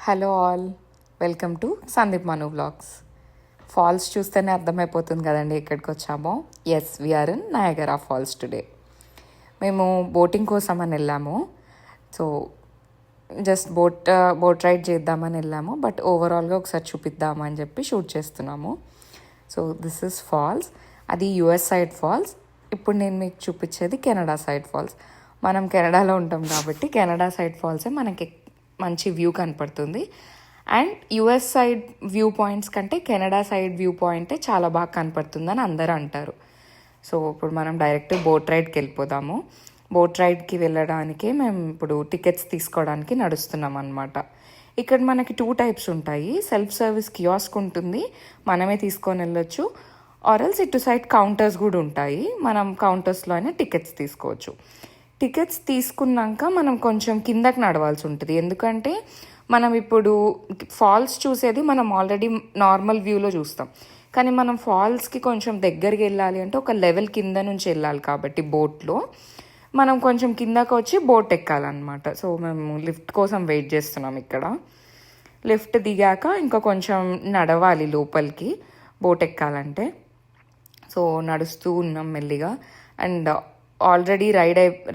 Hello all, welcome to Sandeep Manu vlogs. Falls చూస్తేనే అర్థమైపోతుంది కదండి ఎక్కడికి వచ్చామో. Yes, we're in Niagara Falls today. మేము బోటింగ్ కోసం అని వెళ్ళాము. సో జస్ట్ బోట్ రైడ్ చేద్దామని వెళ్ళాము, బట్ ఓవరాల్గా ఒకసారి చూపిద్దామని చెప్పి షూట్ చేస్తున్నాము. So this is false. అది యుఎస్ సైడ్ ఫాల్స్. ఇప్పుడు నేను మీకు చూపించేది కెనడా సైడ్ ఫాల్స్. మనం కెనడాలో ఉంటాం కాబట్టి కెనడా సైడ్ ఫాల్సే మనకి మంచి వ్యూ కనపడుతుంది. And US side view points కంటే కెనడా సైడ్ వ్యూ పాయింటే చాలా బాగా కనపడుతుందని అందరూ అంటారు. సో ఇప్పుడు మనం డైరెక్ట్ బోట్ రైడ్కి వెళ్ళిపోదాము. బోట్ రైడ్కి వెళ్ళడానికి మేము ఇప్పుడు టికెట్స్ తీసుకోవడానికి నడుస్తున్నాం అనమాట. ఇక్కడ మనకి 2 టైప్స్ ఉంటాయి. సెల్ఫ్ సర్వీస్ కియాస్క్ ఉంటుంది, మనమే తీసుకొని వెళ్ళొచ్చు. ఆర్ఎల్స్ ఇటు సైడ్ కౌంటర్స్ కూడా ఉంటాయి, మనం కౌంటర్స్లో అయినా టికెట్స్ తీసుకోవచ్చు. టికెట్స్ తీసుకున్నాక మనం కొంచెం కిందకి నడవాల్సి ఉంటుంది, ఎందుకంటే మనం ఇప్పుడు ఫాల్స్ చూసేది మనం ఆల్రెడీ నార్మల్ వ్యూలో చూస్తాం. కానీ మనం ఫాల్స్కి కొంచెం దగ్గరికి వెళ్ళాలి అంటే ఒక లెవెల్ కింద నుంచి వెళ్ళాలి కాబట్టి బోట్లో మనం కొంచెం కిందకు వచ్చి బోట్ ఎక్కాలన్నమాట. సో మేము లిఫ్ట్ కోసం వెయిట్ చేస్తున్నాం ఇక్కడ. లిఫ్ట్ దిగాక ఇంకా కొంచెం నడవాలి లోపలికి బోట్ ఎక్కాలంటే. సో నడుస్తూ ఉన్నాం మెల్లిగా. అండ్ ఆల్రెడీ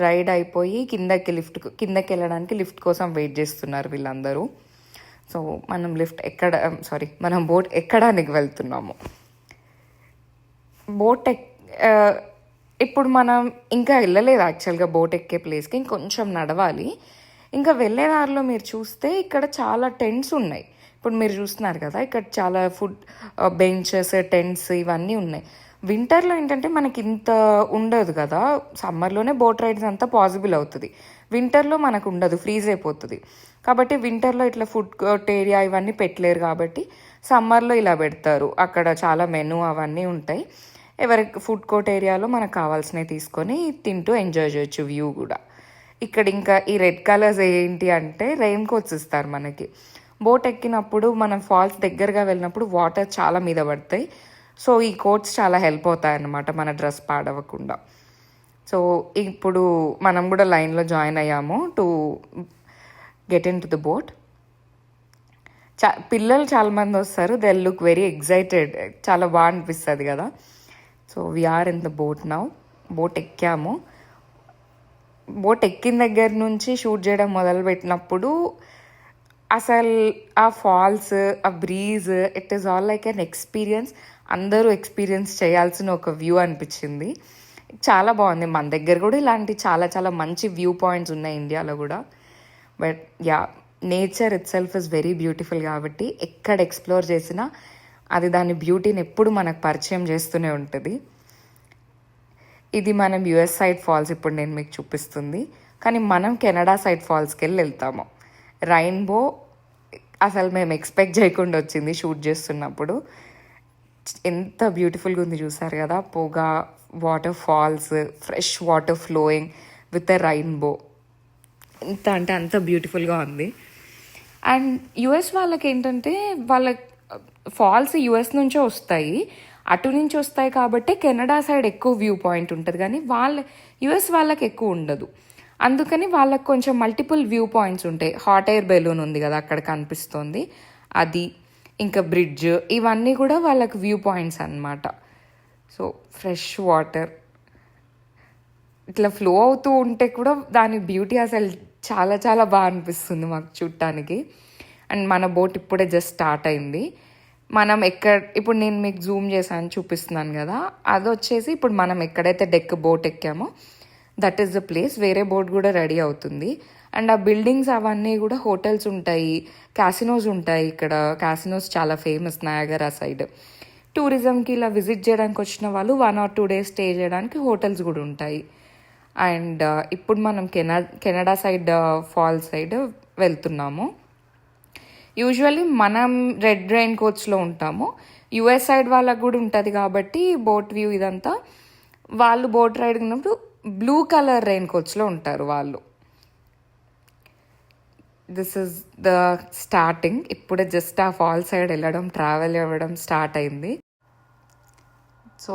రైడ్ అయిపోయి కిందకి వెళ్ళడానికి లిఫ్ట్ కోసం వెయిట్ చేస్తున్నారు వీళ్ళందరూ. సో మనం బోట్ ఎక్కడానికి వెళ్తున్నాము. ఇప్పుడు మనం ఇంకా వెళ్ళలేదు యాక్చువల్గా బోట్ ఎక్కే ప్లేస్కి, ఇంకొంచెం నడవాలి. ఇంకా వెళ్ళే దారిలో మీరు చూస్తే ఇక్కడ చాలా టెంట్స్ ఉన్నాయి. ఇప్పుడు మీరు చూస్తున్నారు కదా, ఇక్కడ చాలా ఫుడ్ బెంచెస్, టెంట్స్ ఇవన్నీ ఉన్నాయి. వింటర్లో ఏంటంటే మనకి ఇంత ఉండదు కదా, సమ్మర్లోనే బోట్ రైడ్స్ అంతా పాసిబుల్ అవుతుంది. వింటర్లో మనకు ఉండదు, ఫ్రీజ్ అయిపోతుంది. కాబట్టి వింటర్లో ఇట్లా ఫుడ్ కోర్ట్ ఏరియా ఇవన్నీ పెట్టలేరు కాబట్టి సమ్మర్లో ఇలా పెడతారు. అక్కడ చాలా మెనూ అవన్నీ ఉంటాయి. ఎవరికి ఫుడ్ కోర్ట్ ఏరియాలో మనకు కావాల్సినవి తీసుకొని తింటూ ఎంజాయ్ చేయొచ్చు వ్యూ కూడా. ఇక్కడ ఇంకా ఈ రెడ్ కలర్స్ ఏంటి అంటే రెయిన్ కోట్స్ ఇస్తారు మనకి. బోట్ ఎక్కినప్పుడు మనం ఫాల్స్ దగ్గరగా వెళ్ళినప్పుడు వాటర్ చాలా మీద పడతాయి. సో ఈ కోట్స్ చాలా హెల్ప్ అవుతాయి అన్నమాట మన డ్రెస్ పాడవకుండా. సో ఇప్పుడు మనం కూడా లైన్లో జాయిన్ అయ్యాము to get in to the boat. పిల్లలు చాలామంది వస్తారు, దే లుక్ వెరీ ఎక్సైటెడ్, చాలా బాగా అనిపిస్తుంది కదా. So we are in the boat now. Boat ఎక్కాము. బోట్ ఎక్కిన దగ్గర నుంచి షూట్ చేయడం మొదలుపెట్టినప్పుడు అసలు ఆ ఫాల్స్, ఆ breeze, it is all like an experience. అందరూ ఎక్స్పీరియన్స్ చేయాల్సిన ఒక వ్యూ అనిపించింది. చాలా బాగుంది. మన దగ్గర కూడా ఇలాంటి చాలా చాలా మంచి వ్యూ పాయింట్స్ ఉన్నాయి ఇండియాలో కూడా. But yeah, nature it self is very beautiful కాబట్టి ఎక్కడ ఎక్స్ప్లోర్ చేసినా అది దాని బ్యూటీని ఎప్పుడు మనకు పరిచయం చేస్తూనే ఉంటుంది. ఇది మనం యుఎస్ సైడ్ ఫాల్స్ ఇప్పుడు నేను మీకు చూపిస్తుంది. కానీ మనం కెనడా సైడ్ ఫాల్స్కి వెళ్తాము. రెయిన్బో అసలు మేము ఎక్స్పెక్ట్ చేయకుండా వచ్చింది షూట్ చేస్తున్నప్పుడు. ఎంత బ్యూటిఫుల్గా ఉంది చూసారు కదా, పొగ, waterfalls, fresh water flowing with a rainbow. ఎంత అంటే అంత బ్యూటిఫుల్గా ఉంది. అండ్ యుఎస్ వాళ్ళకి ఏంటంటే వాళ్ళ ఫాల్స్ యుఎస్ నుంచే వస్తాయి, అటు నుంచి వస్తాయి కాబట్టి కెనడా సైడ్ ఎక్కువ వ్యూ పాయింట్ ఉంటుంది, కానీ యుఎస్ వాళ్ళకి ఎక్కువ ఉండదు. అందుకని వాళ్ళకి కొంచెం మల్టిపుల్ వ్యూ పాయింట్స్ ఉంటాయి. హాట్ ఎయిర్ బెలూన్ ఉంది కదా అక్కడ కనిపిస్తుంది, అది, ఇంకా బ్రిడ్జ్, ఇవన్నీ కూడా వాళ్ళకి వ్యూ పాయింట్స్ అన్నమాట. సో ఫ్రెష్ వాటర్ ఇట్లా ఫ్లో అవుతూ ఉంటే కూడా దాని బ్యూటీ అసలు చాలా చాలా బాగా అనిపిస్తుంది మాకు చూడటానికి. అండ్ మన బోట్ ఇప్పుడే జస్ట్ స్టార్ట్ అయింది. మనం ఇప్పుడు నేను మీకు జూమ్ చేశాను చూపిస్తున్నాను కదా, అది వచ్చేసి ఇప్పుడు మనం ఎక్కడైతే బోట్ ఎక్కామో దట్ ఈస్ ద ప్లేస్. వేరే బోట్ కూడా రెడీ అవుతుంది. అండ్ ఆ బిల్డింగ్స్ అవన్నీ కూడా హోటల్స్ ఉంటాయి, క్యాసినోస్ ఉంటాయి. ఇక్కడ క్యాసినోస్ చాలా ఫేమస్ నయాగరా సైడ్. టూరిజంకి ఇలా విజిట్ చేయడానికి వచ్చిన వాళ్ళు 1 or 2 days స్టే చేయడానికి హోటల్స్ కూడా ఉంటాయి. అండ్ ఇప్పుడు మనం కెనడా సైడ్ ఫాల్స్ సైడ్ వెళ్తున్నాము. యూజువల్లీ మనం రెడ్ రెయిన్ కోట్స్లో ఉంటాము. యుఎస్ సైడ్ వాళ్ళకు కూడా ఉంటుంది కాబట్టి బోట్ వ్యూ ఇదంతా. వాళ్ళు బోట్ రైడ్ ఉన్నప్పుడు బ్లూ కలర్ రెయిన్ కోట్స్లో ఉంటారు వాళ్ళు. This is the starting. ఇప్పుడే జస్ట్ ఆ ఫాల్ సైడ్ ట్రావెల్ అవ్వడం స్టార్ట్ అయింది. సో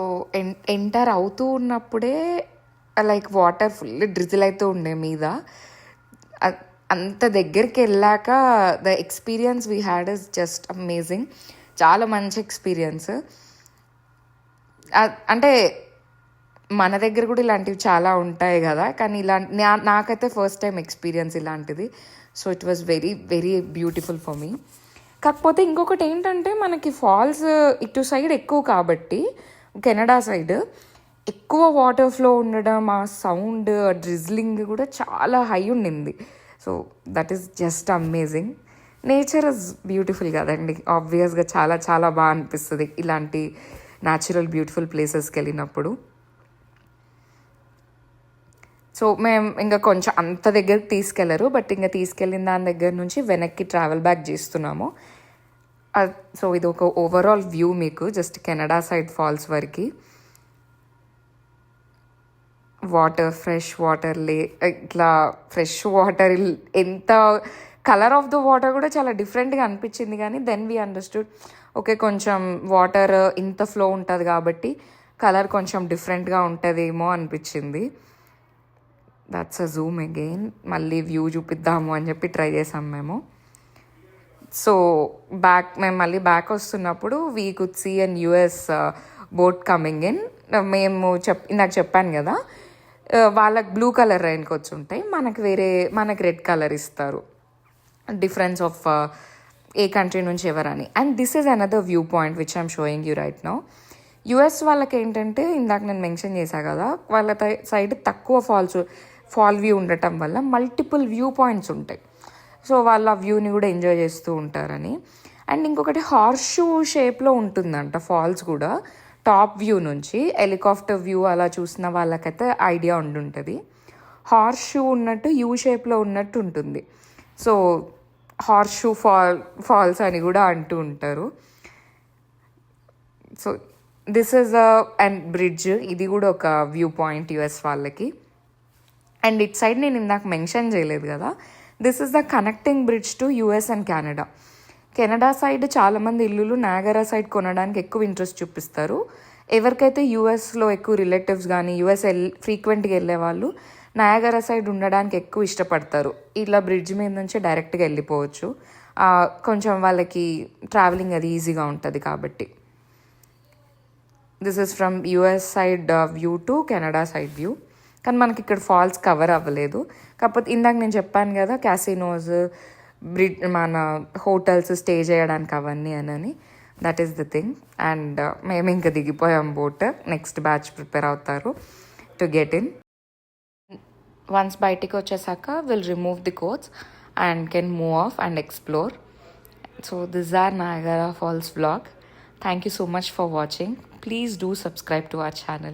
ఎంటర్ అవుతూ ఉన్నప్పుడే లైక్ వాటర్ ఫుల్ డ్రిజిల్ అవుతూ ఉండే మీద. అంత దగ్గరికి వెళ్ళాక the experience we had is just amazing. చాలా మంచి ఎక్స్పీరియన్స్. అంటే మన దగ్గర కూడా ఇలాంటివి చాలా ఉంటాయి కదా, కానీ ఇలాంటి నాకైతే ఫస్ట్ టైం ఎక్స్పీరియన్స్ ఇలాంటిది. So it was very very beautiful for me. కాకపోతే ఇంకొకటి ఏంటంటే మనకి ఫాల్స్ ఇటు సైడ్ ఎక్కువ కాబట్టి, కెనడా సైడ్ ఎక్కువ వాటర్ ఫ్లో ఉండడం, ఆ సౌండ్ డ్రిజ్లింగ్ కూడా చాలా హై ఉండింది. So that is just amazing. Nature is beautiful కదండి, ఆబ్వియస్గా చాలా చాలా బాగా అనిపిస్తుంది ఇలాంటి న్యాచురల్ బ్యూటిఫుల్ ప్లేసెస్కి వెళ్ళినప్పుడు. సో మేము ఇంకా కొంచెం అంత దగ్గరికి తీసుకెళ్లరు, బట్ ఇంకా తీసుకెళ్ళిన దాని దగ్గర నుంచి వెనక్కి ట్రావెల్ బ్యాక్ చేస్తున్నాము. సో ఇది ఒక ఓవరాల్ వ్యూ మీకు జస్ట్ కెనడా సైడ్ ఫాల్స్ వరకు. వాటర్, ఫ్రెష్ వాటర్, ఇట్లా ఫ్రెష్ వాటర్, ఎంత కలర్ ఆఫ్ ద వాటర్ కూడా చాలా డిఫరెంట్గా అనిపించింది. కానీ దెన్ వీ అండర్స్టూడ్, ఓకే కొంచెం వాటర్ ఇంత ఫ్లో ఉంటుంది కాబట్టి కలర్ కొంచెం డిఫరెంట్గా ఉంటుందేమో అనిపించింది. That's a Zoom again. మళ్ళీ వ్యూ చూపిద్దాము అని చెప్పి ట్రై చేసాం మేము. సో మేము మళ్ళీ బ్యాక్ వస్తున్నప్పుడు we could see an US boat coming in. మేము ఇందాక చెప్పాను కదా, వాళ్ళకి బ్లూ కలర్ రైన్ కోట్స్ ఉంటాయి, మనకి రెడ్ కలర్ ఇస్తారు, డిఫరెన్స్ ఆఫ్ ఏ కంట్రీ నుంచి ఎవరని. And this is another view point which I'm showing you right now. US వాళ్ళకి ఏంటంటే ఇందాక నేను మెన్షన్ చేశాను కదా, వాళ్ళ సైడ్ తక్కువ ఫాల్ వ్యూ ఉండటం వల్ల మల్టిపుల్ వ్యూ పాయింట్స్ ఉంటాయి. సో వాళ్ళ వ్యూని కూడా ఎంజాయ్ చేస్తూ ఉంటారని. అండ్ ఇంకొకటి హార్స్ షూ షేప్లో ఉంటుందంట ఫాల్స్ కూడా. టాప్ వ్యూ నుంచి హెలికాప్టర్ వ్యూ అలా చూసిన వాళ్ళకైతే ఐడియా ఉండుంటుంది. హార్స్ షూ ఉన్నట్టు యూ షేప్లో ఉన్నట్టు ఉంటుంది. సో హార్స్ షూ ఫాల్స్ అని కూడా అంటూ ఉంటారు. So this is and bridge, ఇది కూడా ఒక వ్యూ పాయింట్ యుఎస్ వాళ్ళకి. అండ్ ఇట్ సైడ్ నేను ఇందాక మెన్షన్ చేయలేదు కదా, this is the connecting bridge to US and Canada. Canada side చాలామంది ఇల్లులు నయాగరా సైడ్ కొనడానికి ఎక్కువ ఇంట్రెస్ట్ చూపిస్తారు. ఎవరికైతే యూఎస్లో ఎక్కువ రిలేటివ్స్ కానీ యూఎస్ ఫ్రీక్వెంట్గా వెళ్ళే వాళ్ళు నయాగరా సైడ్ ఉండడానికి ఎక్కువ ఇష్టపడతారు. ఇలా బ్రిడ్జ్ మీద నుంచి డైరెక్ట్గా వెళ్ళిపోవచ్చు, కొంచెం వాళ్ళకి ట్రావెలింగ్ అది ఈజీగా ఉంటుంది కాబట్టి. This is from US side view to Canada side view. కానీ మనకి ఇక్కడ ఫాల్స్ కవర్ అవ్వలేదు. కాకపోతే ఇందాక నేను చెప్పాను కదా, క్యాసినోస్, మన హోటల్స్ స్టే చేయడానికి అవన్నీ అని, that is the thing. And మేము ఇంకా దిగిపోయాం బోట్. నెక్స్ట్ బ్యాచ్ ప్రిపేర్ అవుతారు టు గెట్ ఇన్. వన్స్ బయటికి వచ్చేసాక will remove the coats and can move off and explore. So this are Niagara Falls vlog. Thank you so much for watching. Please do subscribe to our channel.